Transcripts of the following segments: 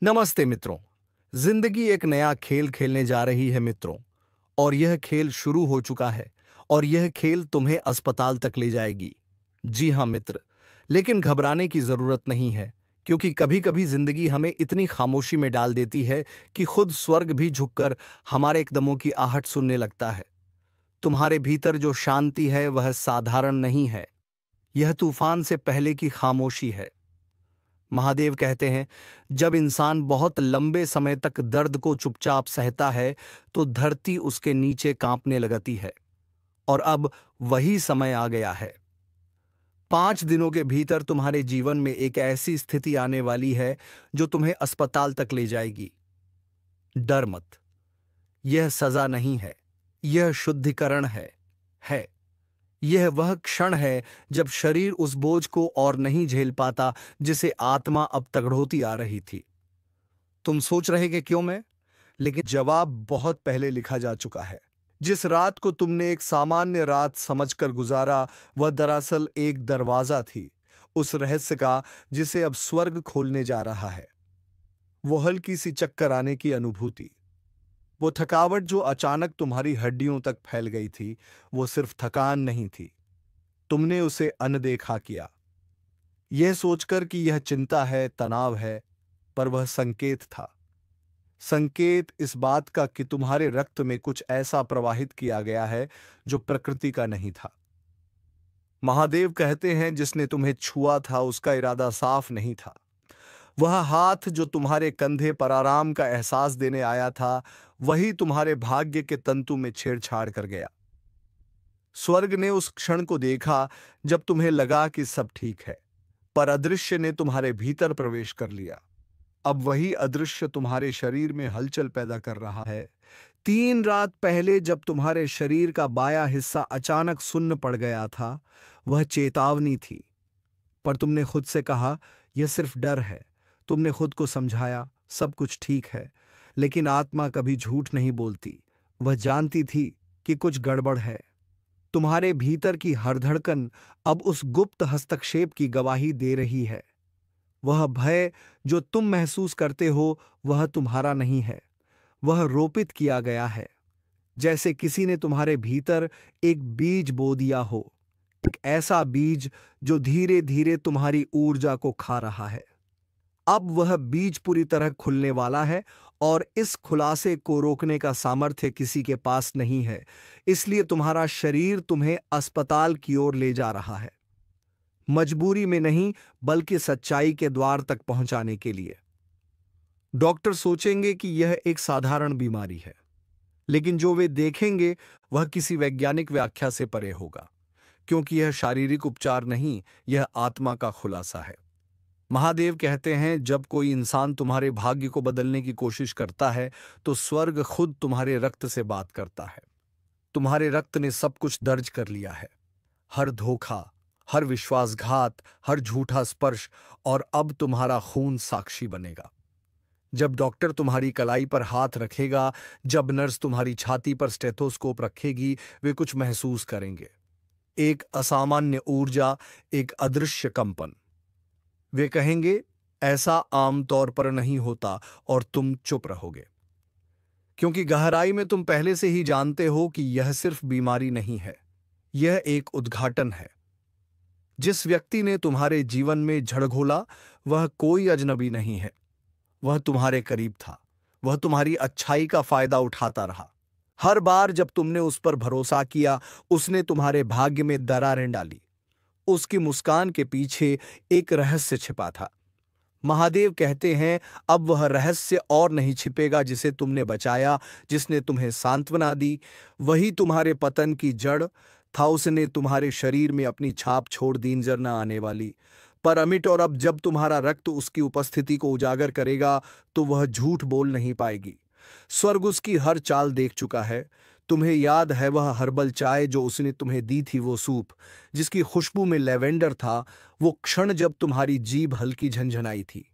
नमस्ते मित्रों। जिंदगी एक नया खेल खेलने जा रही है मित्रों। और यह खेल शुरू हो चुका है। और यह खेल तुम्हें अस्पताल तक ले जाएगी। जी हाँ मित्र। लेकिन घबराने की जरूरत नहीं है, क्योंकि कभी कभी जिंदगी हमें इतनी खामोशी में डाल देती है कि खुद स्वर्ग भी झुककर हमारे कदमों की आहट सुनने लगता है। तुम्हारे भीतर जो शांति है वह साधारण नहीं है। यह तूफान से पहले की खामोशी है। महादेव कहते हैं, जब इंसान बहुत लंबे समय तक दर्द को चुपचाप सहता है तो धरती उसके नीचे कांपने लगती है। और अब वही समय आ गया है। 5 दिनों के भीतर तुम्हारे जीवन में एक ऐसी स्थिति आने वाली है जो तुम्हें अस्पताल तक ले जाएगी। डर मत। यह सजा नहीं है, यह शुद्धिकरण है। यह वह क्षण है जब शरीर उस बोझ को और नहीं झेल पाता जिसे आत्मा अब तगड़ोती आ रही थी। तुम सोच रहे कि क्यों मैं? लेकिन जवाब बहुत पहले लिखा जा चुका है। जिस रात को तुमने एक सामान्य रात समझकर गुजारा, वह दरअसल एक दरवाजा थी उस रहस्य का जिसे अब स्वर्ग खोलने जा रहा है। वो हल्की सी चक्कर आने की अनुभूति, वो थकावट जो अचानक तुम्हारी हड्डियों तक फैल गई थी, वो सिर्फ थकान नहीं थी। तुमने उसे अनदेखा किया, यह सोचकर कि यह चिंता है, तनाव है, पर वह संकेत था। संकेत इस बात का कि तुम्हारे रक्त में कुछ ऐसा प्रवाहित किया गया है जो प्रकृति का नहीं था। महादेव कहते हैं, जिसने तुम्हें छुआ था उसका इरादा साफ नहीं था। वह हाथ जो तुम्हारे कंधे पर आराम का एहसास देने आया था, वही तुम्हारे भाग्य के तंतु में छेड़छाड़ कर गया। स्वर्ग ने उस क्षण को देखा जब तुम्हें लगा कि सब ठीक है, पर अदृश्य ने तुम्हारे भीतर प्रवेश कर लिया। अब वही अदृश्य तुम्हारे शरीर में हलचल पैदा कर रहा है। 3 रात पहले जब तुम्हारे शरीर का बायां हिस्सा अचानक सुन्न पड़ गया था, वह चेतावनी थी। पर तुमने खुद से कहा, यह सिर्फ डर है। तुमने खुद को समझाया, सब कुछ ठीक है। लेकिन आत्मा कभी झूठ नहीं बोलती। वह जानती थी कि कुछ गड़बड़ है। तुम्हारे भीतर की हर धड़कन अब उस गुप्त हस्तक्षेप की गवाही दे रही है। वह भय जो तुम महसूस करते हो, वह तुम्हारा नहीं है। वह रोपित किया गया है, जैसे किसी ने तुम्हारे भीतर एक बीज बो दिया हो। एक ऐसा बीज जो धीरे धीरे तुम्हारी ऊर्जा को खा रहा है। अब वह बीज पूरी तरह खुलने वाला है, और इस खुलासे को रोकने का सामर्थ्य किसी के पास नहीं है। इसलिए तुम्हारा शरीर तुम्हें अस्पताल की ओर ले जा रहा है। मजबूरी में नहीं, बल्कि सच्चाई के द्वार तक पहुंचाने के लिए। डॉक्टर सोचेंगे कि यह एक साधारण बीमारी है, लेकिन जो वे देखेंगे वह किसी वैज्ञानिक व्याख्या से परे होगा, क्योंकि यह शारीरिक उपचार नहीं, यह आत्मा का खुलासा है। महादेव कहते हैं, जब कोई इंसान तुम्हारे भाग्य को बदलने की कोशिश करता है तो स्वर्ग खुद तुम्हारे रक्त से बात करता है। तुम्हारे रक्त ने सब कुछ दर्ज कर लिया है, हर धोखा, हर विश्वासघात, हर झूठा स्पर्श, और अब तुम्हारा खून साक्षी बनेगा। जब डॉक्टर तुम्हारी कलाई पर हाथ रखेगा, जब नर्स तुम्हारी छाती पर स्टेथोस्कोप रखेगी, वे कुछ महसूस करेंगे। एक असामान्य ऊर्जा, एक अदृश्य कंपन। वे कहेंगे, ऐसा आमतौर पर नहीं होता, और तुम चुप रहोगे, क्योंकि गहराई में तुम पहले से ही जानते हो कि यह सिर्फ बीमारी नहीं है, यह एक उद्घाटन है। जिस व्यक्ति ने तुम्हारे जीवन में झड़घोला, वह कोई अजनबी नहीं है। वह तुम्हारे करीब था। वह तुम्हारी अच्छाई का फायदा उठाता रहा। हर बार जब तुमने उस पर भरोसा किया, उसने तुम्हारे भाग्य में दरारें डाली। उसकी मुस्कान के पीछे एक रहस्य छिपा था। महादेव कहते हैं, अब वह रहस्य और नहीं छिपेगा जिसे तुमने बचाया, जिसने तुम्हें सांत्वना दी। वही तुम्हारे पतन की जड़ था। उसने तुम्हारे शरीर में अपनी छाप छोड़ दी, नजर न आने वाली, पर अमिट। और अब जब तुम्हारा रक्त उसकी उपस्थिति को उजागर करेगा, तो वह झूठ बोल नहीं पाएगी। स्वर्ग उसकी हर चाल देख चुका है। तुम्हें याद है वह हर्बल चाय जो उसने तुम्हें दी थी, वो सूप जिसकी खुशबू में लेवेंडर था, वो क्षण जब तुम्हारी जीभ हल्की झंझनाई थी।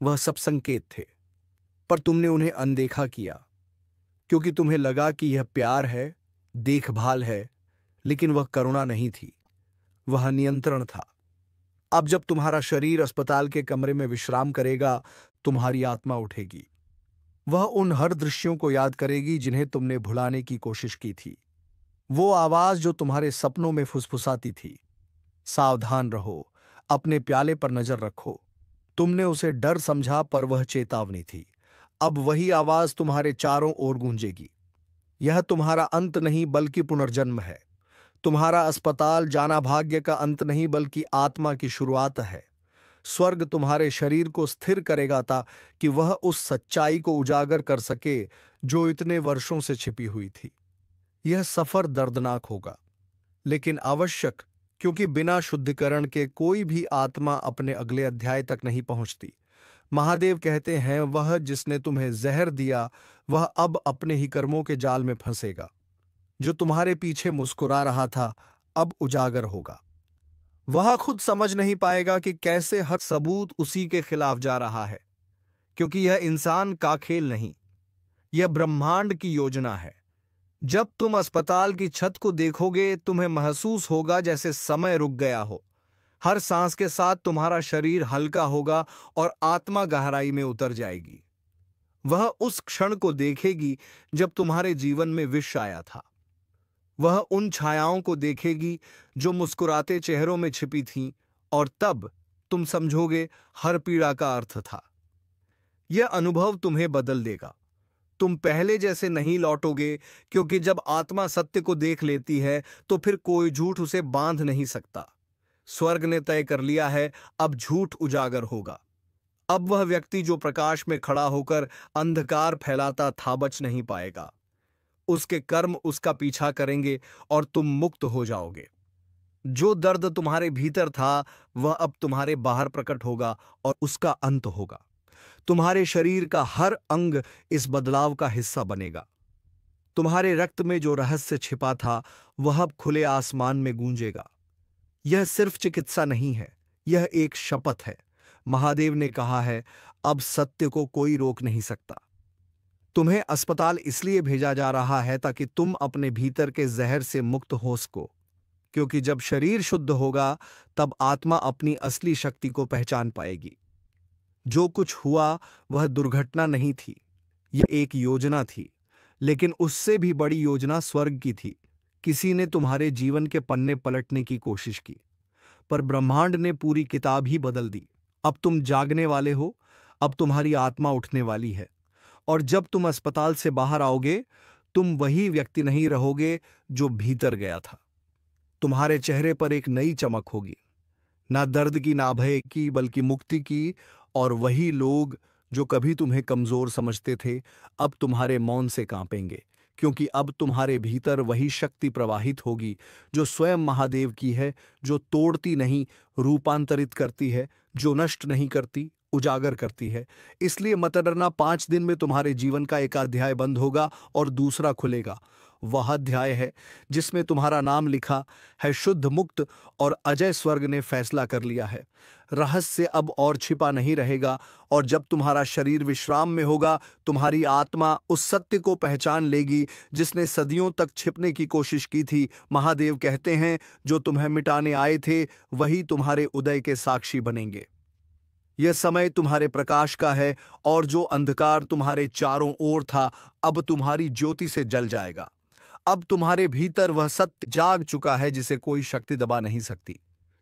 वह सब संकेत थे, पर तुमने उन्हें अनदेखा किया, क्योंकि तुम्हें लगा कि यह प्यार है, देखभाल है। लेकिन वह करुणा नहीं थी, वह नियंत्रण था। अब जब तुम्हारा शरीर अस्पताल के कमरे में विश्राम करेगा, तुम्हारी आत्मा उठेगी। वह उन हर दृश्यों को याद करेगी जिन्हें तुमने भुलाने की कोशिश की थी। वो आवाज जो तुम्हारे सपनों में फुसफुसाती थी, सावधान रहो, अपने प्याले पर नजर रखो। तुमने उसे डर समझा पर वह चेतावनी थी। अब वही आवाज तुम्हारे चारों ओर गूंजेगी। यह तुम्हारा अंत नहीं बल्कि पुनर्जन्म है। तुम्हारा अस्पताल जाना भाग्य का अंत नहीं बल्कि आत्मा की शुरुआत है। स्वर्ग तुम्हारे शरीर को स्थिर करेगा ताकि वह उस सच्चाई को उजागर कर सके जो इतने वर्षों से छिपी हुई थी। यह सफर दर्दनाक होगा, लेकिन आवश्यक, क्योंकि बिना शुद्धिकरण के कोई भी आत्मा अपने अगले अध्याय तक नहीं पहुंचती। महादेव कहते हैं, वह जिसने तुम्हें जहर दिया वह अब अपने ही कर्मों के जाल में फंसेगा। जो तुम्हारे पीछे मुस्कुरा रहा था अब उजागर होगा। वह खुद समझ नहीं पाएगा कि कैसे हर सबूत उसी के खिलाफ जा रहा है, क्योंकि यह इंसान का खेल नहीं, यह ब्रह्मांड की योजना है। जब तुम अस्पताल की छत को देखोगे तुम्हें महसूस होगा जैसे समय रुक गया हो। हर सांस के साथ तुम्हारा शरीर हल्का होगा और आत्मा गहराई में उतर जाएगी। वह उस क्षण को देखेगी जब तुम्हारे जीवन में विष आया था। वह उन छायाओं को देखेगी जो मुस्कुराते चेहरों में छिपी थीं, और तब तुम समझोगे हर पीड़ा का अर्थ था। यह अनुभव तुम्हें बदल देगा। तुम पहले जैसे नहीं लौटोगे, क्योंकि जब आत्मा सत्य को देख लेती है तो फिर कोई झूठ उसे बांध नहीं सकता। स्वर्ग ने तय कर लिया है, अब झूठ उजागर होगा। अब वह व्यक्ति जो प्रकाश में खड़ा होकर अंधकार फैलाता था बच नहीं पाएगा। उसके कर्म उसका पीछा करेंगे और तुम मुक्त हो जाओगे। जो दर्द तुम्हारे भीतर था वह अब तुम्हारे बाहर प्रकट होगा और उसका अंत होगा। तुम्हारे शरीर का हर अंग इस बदलाव का हिस्सा बनेगा। तुम्हारे रक्त में जो रहस्य छिपा था वह अब खुले आसमान में गूंजेगा। यह सिर्फ चिकित्सा नहीं है, यह एक शपथ है। महादेव ने कहा है, अब सत्य को कोई रोक नहीं सकता। तुम्हें अस्पताल इसलिए भेजा जा रहा है ताकि तुम अपने भीतर के जहर से मुक्त हो सको, क्योंकि जब शरीर शुद्ध होगा तब आत्मा अपनी असली शक्ति को पहचान पाएगी। जो कुछ हुआ वह दुर्घटना नहीं थी, यह एक योजना थी, लेकिन उससे भी बड़ी योजना स्वर्ग की थी। किसी ने तुम्हारे जीवन के पन्ने पलटने की कोशिश की, पर ब्रह्मांड ने पूरी किताब ही बदल दी। अब तुम जागने वाले हो, अब तुम्हारी आत्मा उठने वाली है, और जब तुम अस्पताल से बाहर आओगे तुम वही व्यक्ति नहीं रहोगे जो भीतर गया था। तुम्हारे चेहरे पर एक नई चमक होगी, ना दर्द की ना भय की बल्कि मुक्ति की। और वही लोग जो कभी तुम्हें कमजोर समझते थे अब तुम्हारे मौन से कांपेंगे, क्योंकि अब तुम्हारे भीतर वही शक्ति प्रवाहित होगी जो स्वयं महादेव की है, जो तोड़ती नहीं रूपांतरित करती है, जो नष्ट नहीं करती उजागर करती है। इसलिए मत डरना, 5 दिन में तुम्हारे जीवन का एक अध्याय बंद होगा और दूसरा खुलेगा। वह अध्याय है जिसमें तुम्हारा नाम लिखा है शुद्ध मुक्त और अजय। स्वर्ग ने फैसला कर लिया है, रहस्य अब और छिपा नहीं रहेगा। और जब तुम्हारा शरीर विश्राम में होगा तुम्हारी आत्मा उस सत्य को पहचान लेगी जिसने सदियों तक छिपने की कोशिश की थी। महादेव कहते हैं, जो तुम्हें मिटाने आए थे वही तुम्हारे उदय के साक्षी बनेंगे। यह समय तुम्हारे प्रकाश का है, और जो अंधकार तुम्हारे चारों ओर था अब तुम्हारी ज्योति से जल जाएगा। अब तुम्हारे भीतर वह सत्य जाग चुका है जिसे कोई शक्ति दबा नहीं सकती।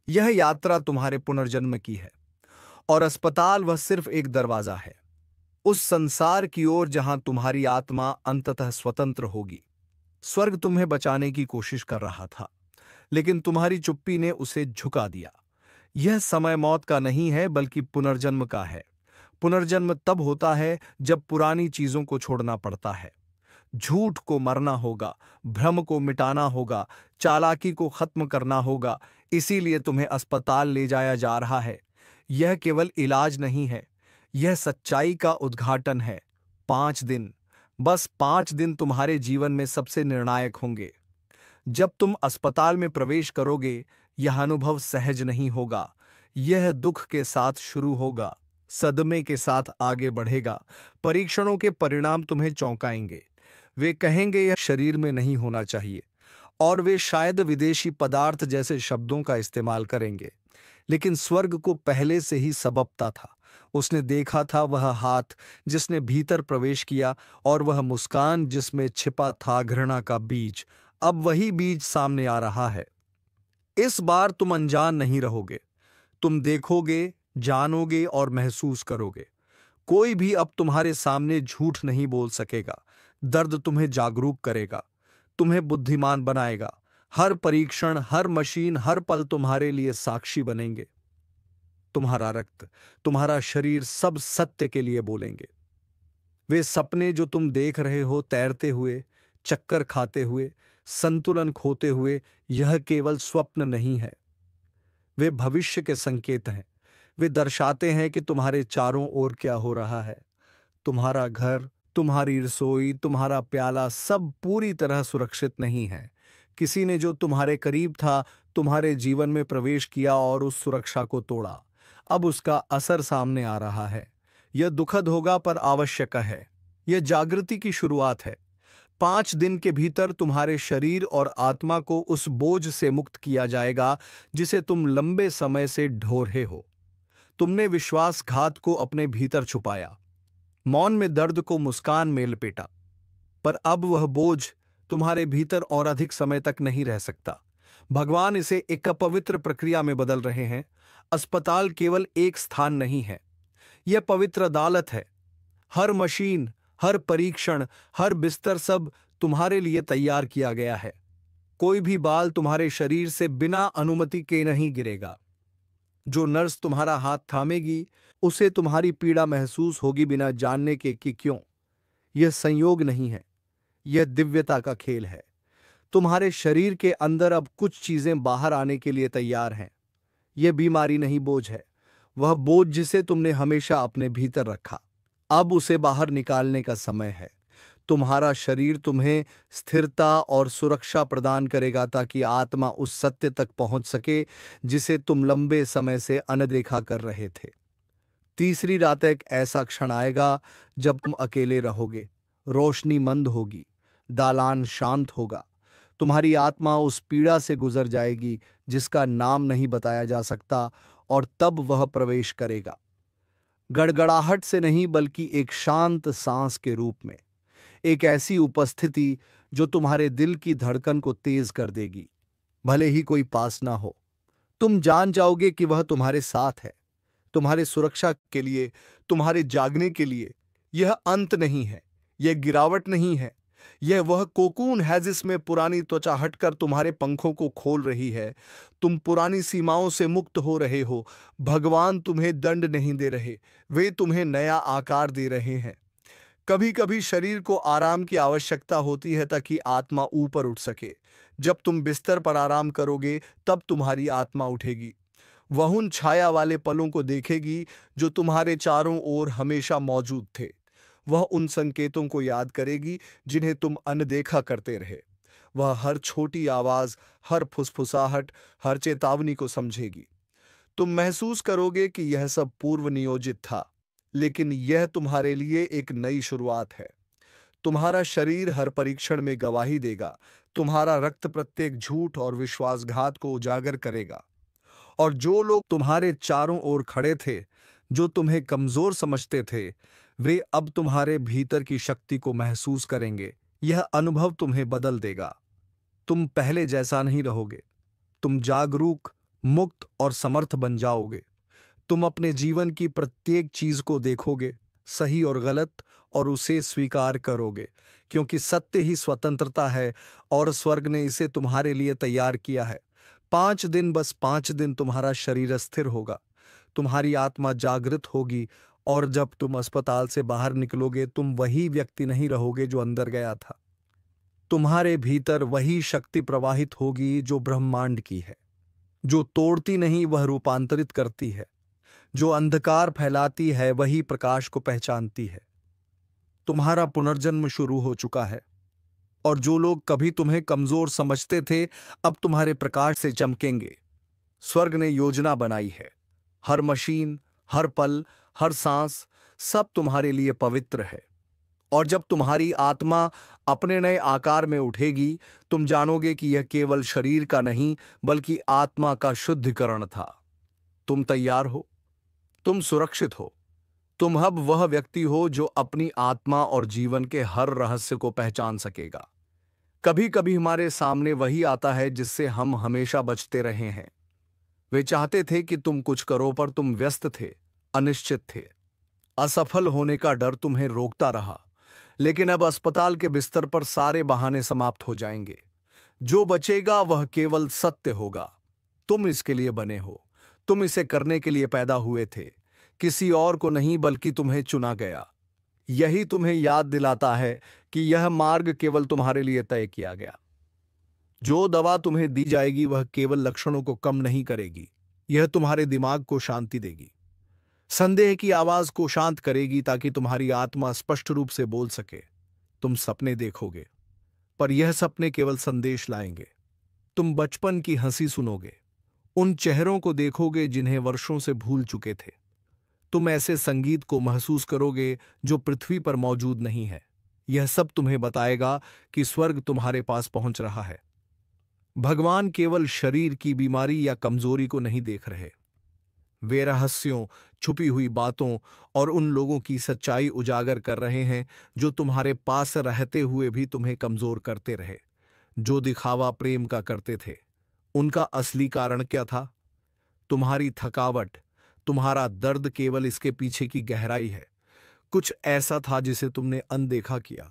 यह यात्रा तुम्हारे पुनर्जन्म की है, और अस्पताल वह सिर्फ एक दरवाजा है उस संसार की ओर जहां तुम्हारी आत्मा अंततः स्वतंत्र होगी। स्वर्ग तुम्हें बचाने की कोशिश कर रहा था, लेकिन तुम्हारी चुप्पी ने उसे झुका दिया। यह समय मौत का नहीं है बल्कि पुनर्जन्म का है। पुनर्जन्म तब होता है जब पुरानी चीजों को छोड़ना पड़ता है। झूठ को मरना होगा, भ्रम को मिटाना होगा, चालाकी को खत्म करना होगा। इसीलिए तुम्हें अस्पताल ले जाया जा रहा है। यह केवल इलाज नहीं है, यह सच्चाई का उद्घाटन है। 5 दिन, बस 5 दिन तुम्हारे जीवन में सबसे निर्णायक होंगे। जब तुम अस्पताल में प्रवेश करोगे यह अनुभव सहज नहीं होगा। यह दुख के साथ शुरू होगा, सदमे के साथ आगे बढ़ेगा। परीक्षणों के परिणाम तुम्हें चौंकाएंगे। वे कहेंगे यह शरीर में नहीं होना चाहिए, और वे शायद विदेशी पदार्थ जैसे शब्दों का इस्तेमाल करेंगे। लेकिन स्वर्ग को पहले से ही सबब पता था। उसने देखा था वह हाथ जिसने भीतर प्रवेश किया और वह मुस्कान जिसमें छिपा था घृणा का बीज। अब वही बीज सामने आ रहा है। इस बार तुम अनजान नहीं रहोगे। तुम देखोगे, जानोगे और महसूस करोगे। कोई भी अब तुम्हारे सामने झूठ नहीं बोल सकेगा। दर्द तुम्हें जागरूक करेगा, तुम्हें बुद्धिमान बनाएगा। हर परीक्षण, हर मशीन, हर पल तुम्हारे लिए साक्षी बनेंगे। तुम्हारा रक्त, तुम्हारा शरीर सब सत्य के लिए बोलेंगे। वे सपने जो तुम देख रहे हो, तैरते हुए, चक्कर खाते हुए, संतुलन खोते हुए, यह केवल स्वप्न नहीं है। वे भविष्य के संकेत हैं। वे दर्शाते हैं कि तुम्हारे चारों ओर क्या हो रहा है। तुम्हारा घर, तुम्हारी रसोई, तुम्हारा प्याला सब पूरी तरह सुरक्षित नहीं है। किसी ने जो तुम्हारे करीब था, तुम्हारे जीवन में प्रवेश किया और उस सुरक्षा को तोड़ा। अब उसका असर सामने आ रहा है। यह दुखद होगा पर आवश्यक है। यह जागृति की शुरुआत है। 5 दिन के भीतर तुम्हारे शरीर और आत्मा को उस बोझ से मुक्त किया जाएगा जिसे तुम लंबे समय से ढो रहे हो। तुमने विश्वासघात को अपने भीतर छुपाया, मौन में दर्द को मुस्कान में लपेटा, पर अब वह बोझ तुम्हारे भीतर और अधिक समय तक नहीं रह सकता। भगवान इसे एक अपवित्र प्रक्रिया में बदल रहे हैं। अस्पताल केवल एक स्थान नहीं है, यह पवित्र अदालत है। हर मशीन, हर परीक्षण, हर बिस्तर सब तुम्हारे लिए तैयार किया गया है। कोई भी बाल तुम्हारे शरीर से बिना अनुमति के नहीं गिरेगा। जो नर्स तुम्हारा हाथ थामेगी, उसे तुम्हारी पीड़ा महसूस होगी बिना जानने के कि क्यों। यह संयोग नहीं है, यह दिव्यता का खेल है। तुम्हारे शरीर के अंदर अब कुछ चीजें बाहर आने के लिए तैयार हैं। यह बीमारी नहीं, बोझ है। वह बोझ जिसे तुमने हमेशा अपने भीतर रखा, अब उसे बाहर निकालने का समय है। तुम्हारा शरीर तुम्हें स्थिरता और सुरक्षा प्रदान करेगा ताकि आत्मा उस सत्य तक पहुंच सके जिसे तुम लंबे समय से अनदेखा कर रहे थे। तीसरी रात एक ऐसा क्षण आएगा जब तुम अकेले रहोगे। रोशनी मंद होगी, दालान शांत होगा। तुम्हारी आत्मा उस पीड़ा से गुजर जाएगी जिसका नाम नहीं बताया जा सकता, और तब वह प्रवेश करेगा, गड़गड़ाहट से नहीं बल्कि एक शांत सांस के रूप में। एक ऐसी उपस्थिति जो तुम्हारे दिल की धड़कन को तेज कर देगी, भले ही कोई पास ना हो। तुम जान जाओगे कि वह तुम्हारे साथ है, तुम्हारे सुरक्षा के लिए, तुम्हारे जागने के लिए। यह अंत नहीं है, यह गिरावट नहीं है। यह वह कोकून है जिसमें पुरानी त्वचा हटकर तुम्हारे पंखों को खोल रही है। तुम पुरानी सीमाओं से मुक्त हो रहे हो। भगवान तुम्हें दंड नहीं दे रहे, वे तुम्हें नया आकार दे रहे हैं। कभी कभी शरीर को आराम की आवश्यकता होती है ताकि आत्मा ऊपर उठ सके। जब तुम बिस्तर पर आराम करोगे, तब तुम्हारी आत्मा उठेगी। वह उन छाया वाले पलों को देखेगी जो तुम्हारे चारों ओर हमेशा मौजूद थे। वह उन संकेतों को याद करेगी जिन्हें तुम अनदेखा करते रहे। वह हर छोटी आवाज, हर फुसफुसाहट, हर चेतावनी को समझेगी। तुम महसूस करोगे कि यह सब पूर्व नियोजित था, लेकिन यह तुम्हारे लिए एक नई शुरुआत है। तुम्हारा शरीर हर परीक्षण में गवाही देगा। तुम्हारा रक्त प्रत्येक झूठ और विश्वासघात को उजागर करेगा। और जो लोग तुम्हारे चारों ओर खड़े थे, जो तुम्हें कमजोर समझते थे, वे अब तुम्हारे भीतर की शक्ति को महसूस करेंगे। यह अनुभव तुम्हें बदल देगा। तुम पहले जैसा नहीं रहोगे। तुम जागरूक, मुक्त और समर्थ बन जाओगे। तुम अपने जीवन की प्रत्येक चीज को देखोगे, सही और गलत, और उसे स्वीकार करोगे, क्योंकि सत्य ही स्वतंत्रता है और स्वर्ग ने इसे तुम्हारे लिए तैयार किया है। 5 दिन, बस 5 दिन तुम्हारा शरीर स्थिर होगा, तुम्हारी आत्मा जागृत होगी, और जब तुम अस्पताल से बाहर निकलोगे, तुम वही व्यक्ति नहीं रहोगे जो अंदर गया था। तुम्हारे भीतर वही शक्ति प्रवाहित होगी जो ब्रह्मांड की है, जो तोड़ती नहीं वह रूपांतरित करती है, जो अंधकार फैलाती है वही प्रकाश को पहचानती है। तुम्हारा पुनर्जन्म शुरू हो चुका है, और जो लोग कभी तुम्हें कमजोर समझते थे, अब तुम्हारे प्रकाश से चमकेंगे। स्वर्ग ने योजना बनाई है। हर मशीन, हर पल, हर सांस, सब तुम्हारे लिए पवित्र है। और जब तुम्हारी आत्मा अपने नए आकार में उठेगी, तुम जानोगे कि यह केवल शरीर का नहीं बल्कि आत्मा का शुद्धिकरण था। तुम तैयार हो, तुम सुरक्षित हो, तुम अब वह व्यक्ति हो जो अपनी आत्मा और जीवन के हर रहस्य को पहचान सकेगा। कभी कभी हमारे सामने वही आता है जिससे हम हमेशा बचते रहे हैं। वे चाहते थे कि तुम कुछ करो पर तुम व्यस्त थे, अनिश्चित थे। असफल होने का डर तुम्हें रोकता रहा। लेकिन अब अस्पताल के बिस्तर पर सारे बहाने समाप्त हो जाएंगे। जो बचेगा वह केवल सत्य होगा। तुम इसके लिए बने हो। तुम इसे करने के लिए पैदा हुए थे। किसी और को नहीं बल्कि तुम्हें चुना गया। यही तुम्हें याद दिलाता है कि यह मार्ग केवल तुम्हारे लिए तय किया गया। जो दवा तुम्हें दी जाएगी वह केवल लक्षणों को कम नहीं करेगी, यह तुम्हारे दिमाग को शांति देगी। संदेह की आवाज को शांत करेगी ताकि तुम्हारी आत्मा स्पष्ट रूप से बोल सके। तुम सपने देखोगे, पर यह सपने केवल संदेश लाएंगे। तुम बचपन की हंसी सुनोगे, उन चेहरों को देखोगे जिन्हें वर्षों से भूल चुके थे। तुम ऐसे संगीत को महसूस करोगे जो पृथ्वी पर मौजूद नहीं है। यह सब तुम्हें बताएगा कि स्वर्ग तुम्हारे पास पहुंच रहा है। भगवान केवल शरीर की बीमारी या कमजोरी को नहीं देख रहे। वे रहस्यों, छुपी हुई बातों और उन लोगों की सच्चाई उजागर कर रहे हैं जो तुम्हारे पास रहते हुए भी तुम्हें कमजोर करते रहे, जो दिखावा प्रेम का करते थे। उनका असली कारण क्या था? तुम्हारी थकावट, तुम्हारा दर्द केवल इसके पीछे की गहराई है। कुछ ऐसा था जिसे तुमने अनदेखा किया,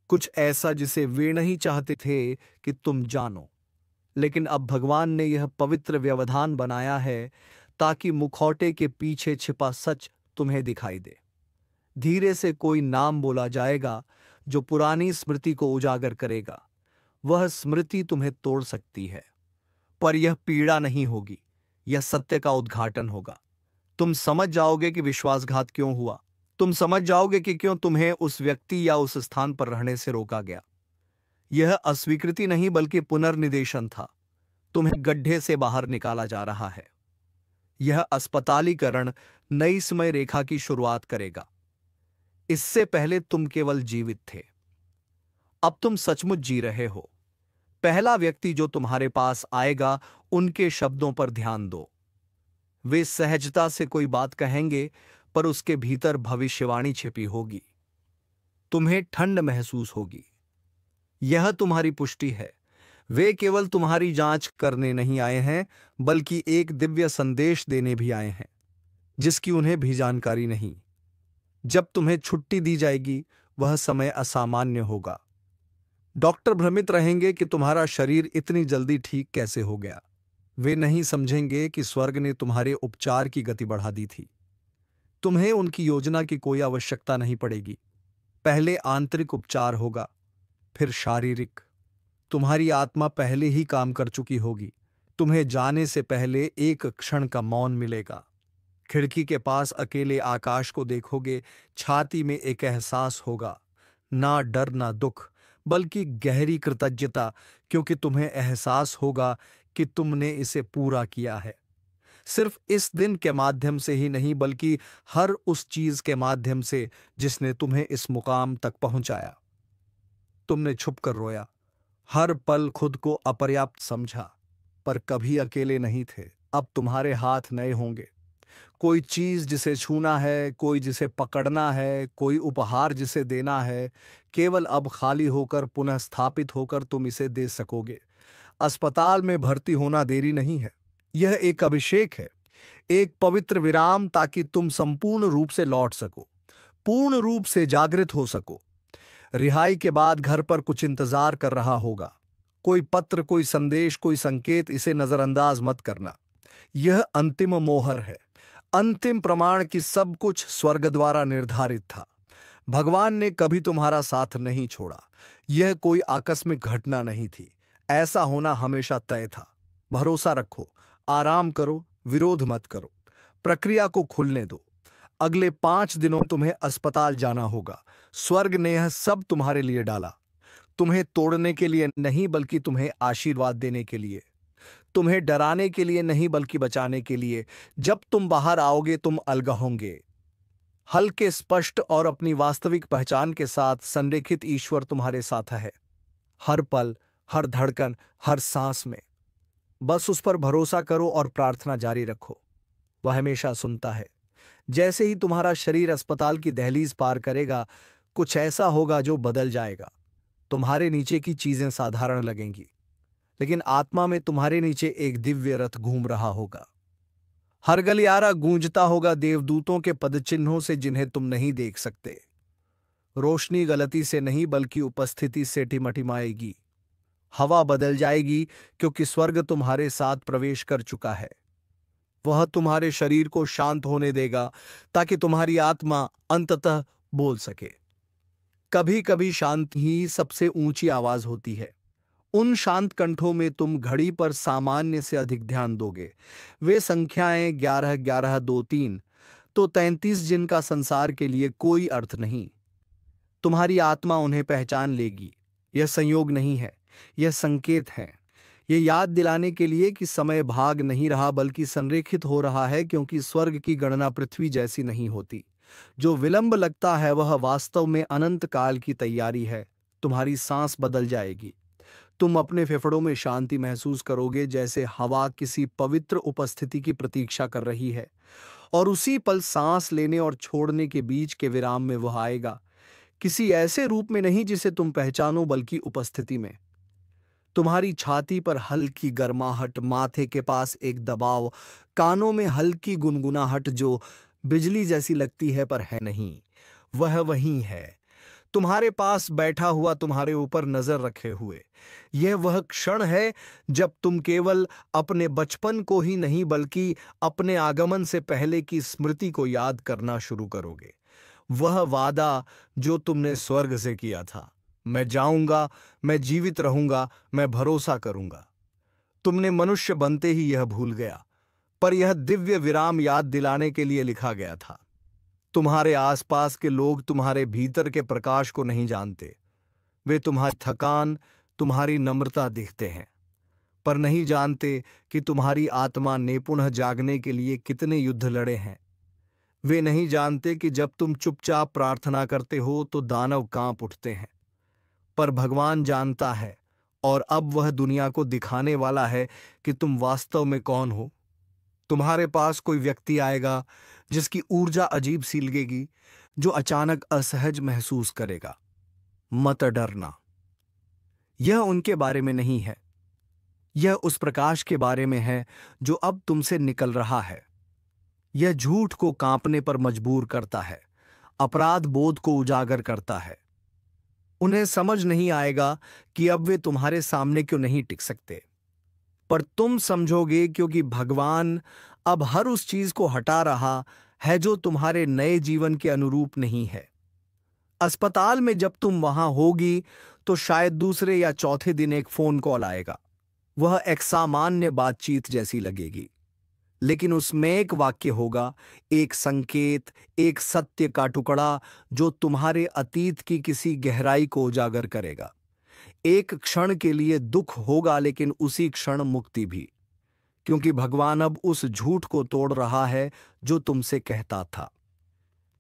कुछ ऐसा जिसे वे नहीं चाहते थे कि तुम जानो। लेकिन अब भगवान ने यह पवित्र व्यवधान बनाया है ताकि मुखौटे के पीछे छिपा सच तुम्हें दिखाई दे। धीरे से कोई नाम बोला जाएगा जो पुरानी स्मृति को उजागर करेगा। वह स्मृति तुम्हें तोड़ सकती है, पर यह पीड़ा नहीं होगी, यह सत्य का उद्घाटन होगा। तुम समझ जाओगे कि विश्वासघात क्यों हुआ। तुम समझ जाओगे कि क्यों तुम्हें उस व्यक्ति या उस स्थान पर रहने से रोका गया। यह अस्वीकृति नहीं बल्कि पुनर्निर्देशन था। तुम्हें गड्ढे से बाहर निकाला जा रहा है। यह अस्पतालीकरण नई समय रेखा की शुरुआत करेगा। इससे पहले तुम केवल जीवित थे, अब तुम सचमुच जी रहे हो। पहला व्यक्ति जो तुम्हारे पास आएगा, उनके शब्दों पर ध्यान दो। वे सहजता से कोई बात कहेंगे, पर उसके भीतर भविष्यवाणी छिपी होगी। तुम्हें ठंड महसूस होगी। यह तुम्हारी पुष्टि है। वे केवल तुम्हारी जांच करने नहीं आए हैं, बल्कि एक दिव्य संदेश देने भी आए हैं जिसकी उन्हें भी जानकारी नहीं। जब तुम्हें छुट्टी दी जाएगी, वह समय असामान्य होगा। डॉक्टर भ्रमित रहेंगे कि तुम्हारा शरीर इतनी जल्दी ठीक कैसे हो गया। वे नहीं समझेंगे कि स्वर्ग ने तुम्हारे उपचार की गति बढ़ा दी थी। तुम्हें उनकी योजना की कोई आवश्यकता नहीं पड़ेगी। पहले आंतरिक उपचार होगा, फिर शारीरिक। तुम्हारी आत्मा पहले ही काम कर चुकी होगी। तुम्हें जाने से पहले एक क्षण का मौन मिलेगा। खिड़की के पास अकेले आकाश को देखोगे। छाती में एक एहसास होगा, ना डर ना दुख, बल्कि गहरी कृतज्ञता, क्योंकि तुम्हें एहसास होगा कि तुमने इसे पूरा किया है। सिर्फ इस दिन के माध्यम से ही नहीं, बल्कि हर उस चीज के माध्यम से जिसने तुम्हें इस मुकाम तक पहुंचाया। तुमने छुपकर रोया, हर पल खुद को अपर्याप्त समझा, पर कभी अकेले नहीं थे। अब तुम्हारे हाथ नए होंगे। कोई चीज जिसे छूना है, कोई जिसे पकड़ना है, कोई उपहार जिसे देना है। केवल अब खाली होकर, पुनः स्थापित होकर तुम इसे दे सकोगे। अस्पताल में भर्ती होना देरी नहीं है, यह एक अभिषेक है, एक पवित्र विराम, ताकि तुम संपूर्ण रूप से लौट सको, पूर्ण रूप से जागृत हो सको। रिहाई के बाद घर पर कुछ इंतजार कर रहा होगा। कोई पत्र, कोई संदेश, कोई संकेत। इसे नजरअंदाज मत करना। यह अंतिम मोहर है, अंतिम प्रमाण कि सब कुछ स्वर्ग द्वारा निर्धारित था। भगवान ने कभी तुम्हारा साथ नहीं छोड़ा। यह कोई आकस्मिक घटना नहीं थी, ऐसा होना हमेशा तय था। भरोसा रखो, आराम करो, विरोध मत करो, प्रक्रिया को खुलने दो। अगले 5 दिनों तुम्हें अस्पताल जाना होगा। स्वर्ग ने यह सब तुम्हारे लिए डाला, तुम्हें तोड़ने के लिए नहीं, बल्कि तुम्हें आशीर्वाद देने के लिए। तुम्हें डराने के लिए नहीं, बल्कि बचाने के लिए। जब तुम बाहर आओगे, तुम अलग होंगे, हल्के, स्पष्ट और अपनी वास्तविक पहचान के साथ। संरेखित ईश्वर तुम्हारे साथ है, हर पल, हर धड़कन, हर सांस में। बस उस पर भरोसा करो और प्रार्थना जारी रखो। वह हमेशा सुनता है। जैसे ही तुम्हारा शरीर अस्पताल की दहलीज पार करेगा, कुछ ऐसा होगा जो बदल जाएगा। तुम्हारे नीचे की चीजें साधारण लगेंगी, लेकिन आत्मा में तुम्हारे नीचे एक दिव्य रथ घूम रहा होगा। हर गलियारा गूंजता होगा देवदूतों के पदचिन्हों से जिन्हें तुम नहीं देख सकते। रोशनी गलती से नहीं बल्कि उपस्थिति से टिमटिमाएगी। हवा बदल जाएगी क्योंकि स्वर्ग तुम्हारे साथ प्रवेश कर चुका है। वह तुम्हारे शरीर को शांत होने देगा ताकि तुम्हारी आत्मा अंततः बोल सके। कभी कभी शांति ही सबसे ऊंची आवाज होती है। उन शांत कंठों में तुम घड़ी पर सामान्य से अधिक ध्यान दोगे। वे संख्याएं 11 11 2 3 तो 33 जिनका संसार के लिए कोई अर्थ नहीं। तुम्हारी आत्मा उन्हें पहचान लेगी। यह संयोग नहीं है, यह संकेत है। यह याद दिलाने के लिए कि समय भाग नहीं रहा बल्कि संरेखित हो रहा है, क्योंकि स्वर्ग की गणना पृथ्वी जैसी नहीं होती। जो विलंब लगता है वह वास्तव में अनंत काल की तैयारी है। तुम्हारी सांस बदल जाएगी। तुम अपने फेफड़ों में शांति महसूस करोगे, जैसे हवा किसी पवित्र उपस्थिति की प्रतीक्षा कर रही है। और उसी पल सांस लेने और छोड़ने के बीच के विराम में वह आएगा, किसी ऐसे रूप में नहीं जिसे तुम पहचानो, बल्कि उपस्थिति में। तुम्हारी छाती पर हल्की गर्माहट, माथे के पास एक दबाव, कानों में हल्की गुनगुनाहट जो बिजली जैसी लगती है पर है नहीं। वह वही है, तुम्हारे पास बैठा हुआ, तुम्हारे ऊपर नजर रखे हुए। यह वह क्षण है जब तुम केवल अपने बचपन को ही नहीं बल्कि अपने आगमन से पहले की स्मृति को याद करना शुरू करोगे। वह वादा जो तुमने स्वर्ग से किया था, मैं जाऊंगा, मैं जीवित रहूंगा, मैं भरोसा करूंगा। तुमने मनुष्य बनते ही यह भूल गया, पर यह दिव्य विराम याद दिलाने के लिए लिखा गया था। तुम्हारे आसपास के लोग तुम्हारे भीतर के प्रकाश को नहीं जानते। वे तुम्हारी थकान, तुम्हारी नम्रता देखते हैं, पर नहीं जानते कि तुम्हारी आत्मा ने पुनः जागने के लिए कितने युद्ध लड़े हैं। वे नहीं जानते कि जब तुम चुपचाप प्रार्थना करते हो तो दानव कांप उठते हैं, पर भगवान जानता है, और अब वह दुनिया को दिखाने वाला है कि तुम वास्तव में कौन हो। तुम्हारे पास कोई व्यक्ति आएगा जिसकी ऊर्जा अजीब सी लगेगी, जो अचानक असहज महसूस करेगा। मत डरना, यह उनके बारे में नहीं है, यह उस प्रकाश के बारे में है जो अब तुमसे निकल रहा है। यह झूठ को कांपने पर मजबूर करता है, अपराध बोध को उजागर करता है। उन्हें समझ नहीं आएगा कि अब वे तुम्हारे सामने क्यों नहीं टिक सकते, पर तुम समझोगे, क्योंकि भगवान अब हर उस चीज को हटा रहा है जो तुम्हारे नए जीवन के अनुरूप नहीं है। अस्पताल में जब तुम वहां होगी तो शायद दूसरे या चौथे दिन एक फोन कॉल आएगा। वह एक सामान्य बातचीत जैसी लगेगी, लेकिन उसमें एक वाक्य होगा, एक संकेत, एक सत्य का टुकड़ा जो तुम्हारे अतीत की किसी गहराई को उजागर करेगा। एक क्षण के लिए दुख होगा, लेकिन उसी क्षण मुक्ति भी, क्योंकि भगवान अब उस झूठ को तोड़ रहा है जो तुमसे कहता था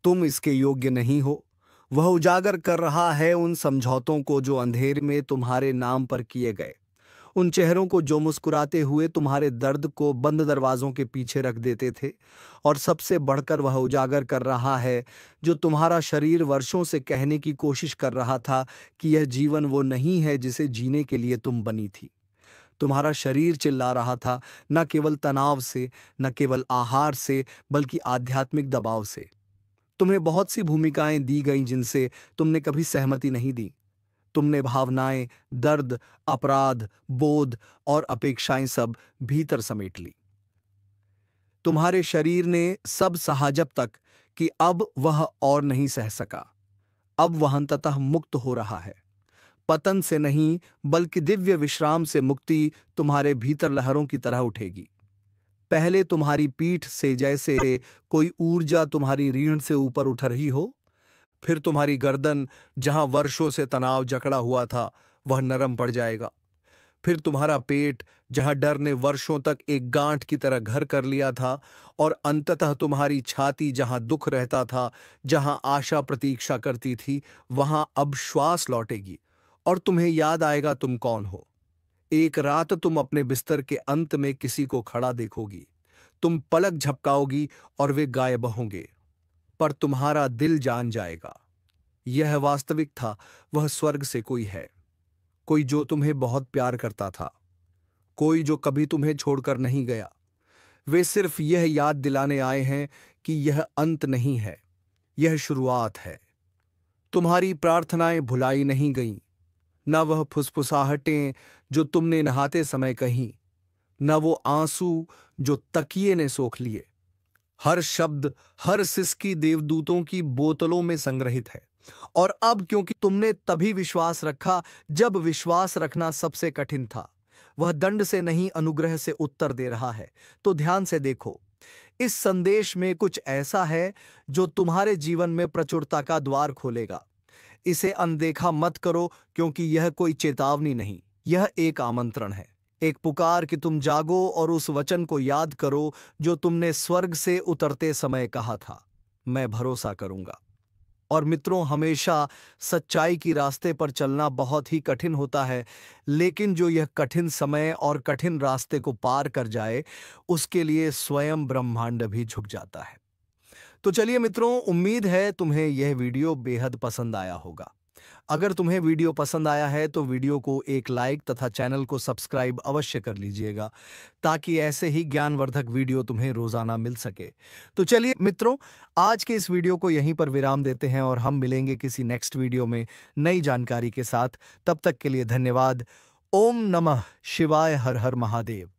तुम इसके योग्य नहीं हो। वह उजागर कर रहा है उन समझौतों को जो अंधेरे में तुम्हारे नाम पर किए गए, उन चेहरों को जो मुस्कुराते हुए तुम्हारे दर्द को बंद दरवाजों के पीछे रख देते थे, और सबसे बढ़कर वह उजागर कर रहा है जो तुम्हारा शरीर वर्षों से कहने की कोशिश कर रहा था कि यह जीवन वो नहीं है जिसे जीने के लिए तुम बनी थी। तुम्हारा शरीर चिल्ला रहा था, न केवल तनाव से, न केवल आहार से, बल्कि आध्यात्मिक दबाव से। तुम्हें बहुत सी भूमिकाएं दी गईं जिनसे तुमने कभी सहमति नहीं दी। तुमने भावनाएं, दर्द, अपराध बोध और अपेक्षाएं सब भीतर समेट ली। तुम्हारे शरीर ने सब सहा जब तक कि अब वह और नहीं सह सका। अब वह अंततः मुक्त हो रहा है। पतन से नहीं बल्कि दिव्य विश्राम से मुक्ति तुम्हारे भीतर लहरों की तरह उठेगी। पहले तुम्हारी पीठ से जैसे कोई ऊर्जा तुम्हारी रीढ़ से ऊपर उठ रही हो, फिर तुम्हारी गर्दन जहां वर्षों से तनाव जकड़ा हुआ था वह नरम पड़ जाएगा। फिर तुम्हारा पेट जहां डर ने वर्षों तक एक गांठ की तरह घर कर लिया था, और अंततः तुम्हारी छाती जहां दुख रहता था, जहां आशा प्रतीक्षा करती थी, वहां अब श्वास लौटेगी और तुम्हें याद आएगा तुम कौन हो। एक रात तुम अपने बिस्तर के अंत में किसी को खड़ा देखोगी। तुम पलक झपकाओगी और वे गायब होंगे। पर तुम्हारा दिल जान जाएगा यह वास्तविक था। वह स्वर्ग से कोई है, कोई जो तुम्हें बहुत प्यार करता था, कोई जो कभी तुम्हें छोड़कर नहीं गया। वे सिर्फ यह याद दिलाने आए हैं कि यह अंत नहीं है, यह शुरुआत है। तुम्हारी प्रार्थनाएं भुलाई नहीं गईं, न वह फुसफुसाहटें जो तुमने नहाते समय कहीं, न वो आंसू जो तकिए ने सोख लिए। हर शब्द, हर सिसकी देवदूतों की बोतलों में संग्रहित है। और अब क्योंकि तुमने तभी विश्वास रखा जब विश्वास रखना सबसे कठिन था, वह दंड से नहीं अनुग्रह से उत्तर दे रहा है। तो ध्यान से देखो, इस संदेश में कुछ ऐसा है जो तुम्हारे जीवन में प्रचुरता का द्वार खोलेगा। इसे अनदेखा मत करो, क्योंकि यह कोई चेतावनी नहीं, यह एक आमंत्रण है, एक पुकार कि तुम जागो और उस वचन को याद करो जो तुमने स्वर्ग से उतरते समय कहा था, मैं भरोसा करूंगा। और मित्रों, हमेशा सच्चाई की रास्ते पर चलना बहुत ही कठिन होता है, लेकिन जो यह कठिन समय और कठिन रास्ते को पार कर जाए, उसके लिए स्वयं ब्रह्मांड भी झुक जाता है। तो चलिए मित्रों, उम्मीद है तुम्हें यह वीडियो बेहद पसंद आया होगा। अगर तुम्हें वीडियो पसंद आया है तो वीडियो को एक लाइक तथा चैनल को सब्सक्राइब अवश्य कर लीजिएगा, ताकि ऐसे ही ज्ञानवर्धक वीडियो तुम्हें रोजाना मिल सके। तो चलिए मित्रों, आज के इस वीडियो को यहीं पर विराम देते हैं और हम मिलेंगे किसी नेक्स्ट वीडियो में नई जानकारी के साथ। तब तक के लिए धन्यवाद। ओम नमः शिवाय। हर हर महादेव।